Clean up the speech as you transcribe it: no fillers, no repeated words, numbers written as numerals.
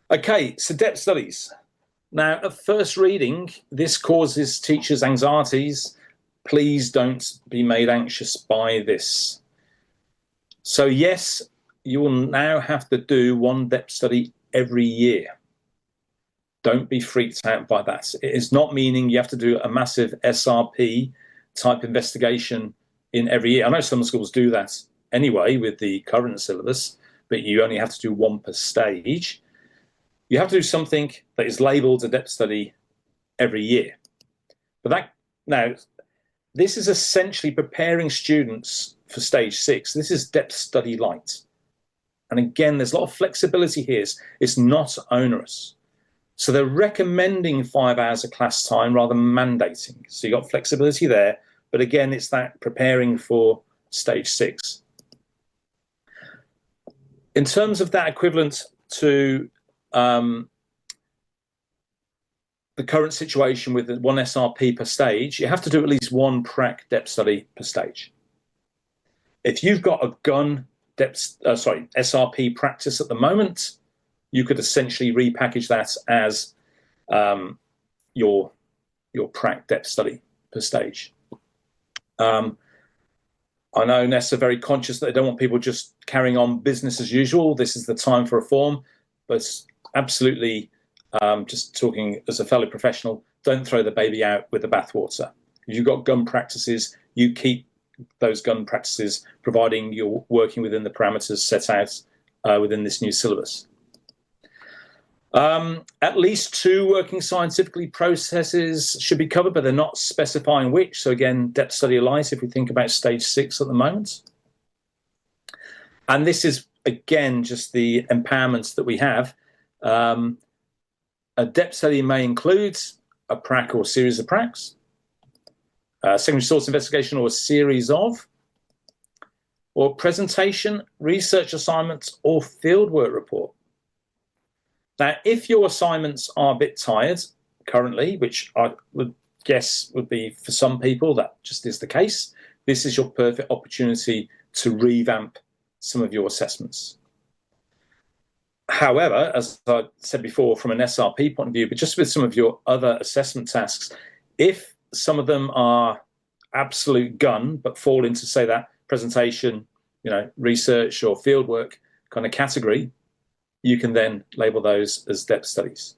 Okay, so depth studies. Now, at first reading, this causes teachers anxieties. Please don't be made anxious by this. So yes, you will now have to do one depth study every year. Don't be freaked out by that. It is not meaning you have to do a massive SRP type investigation in every year. I know some schools do that anyway with the current syllabus, but you only have to do one per stage. You have to do something that is labelled a depth study every year. But that now, this is essentially preparing students for stage 6. This is depth study light. And again, there's a lot of flexibility here. It's not onerous. So they're recommending 5 hours of class time rather than mandating. So you've got flexibility there. But again, it's that preparing for stage 6. In terms of that equivalent to the current situation with one SRP per stage, you have to do at least one prac depth study per stage. If you've got a gun SRP practice at the moment, you could essentially repackage that as your prac depth study per stage. I know NEST are very conscious that they don't want people just carrying on business as usual. This is the time for reform, but absolutely, just talking as a fellow professional, don't throw the baby out with the bathwater. If you've got gun practices, you keep those gun practices, providing you're working within the parameters set out within this new syllabus. At least 2 working scientifically processes should be covered, but they're not specifying which. So again, depth study light if we think about stage 6 at the moment. And this is, again, just the empowerments that we have. A depth study may include a prac or series of pracs, secondary source investigation or a series of, or presentation, research assignment, or fieldwork report. Now, if your assignments are a bit tired currently, which I would guess would be for some people, that just is the case, this is your perfect opportunity to revamp some of your assessments. However, as I said before, from an SRP point of view, but just with some of your other assessment tasks, if some of them are absolute gun, but fall into, say, that presentation, research or fieldwork kind of category, you can then label those as depth studies.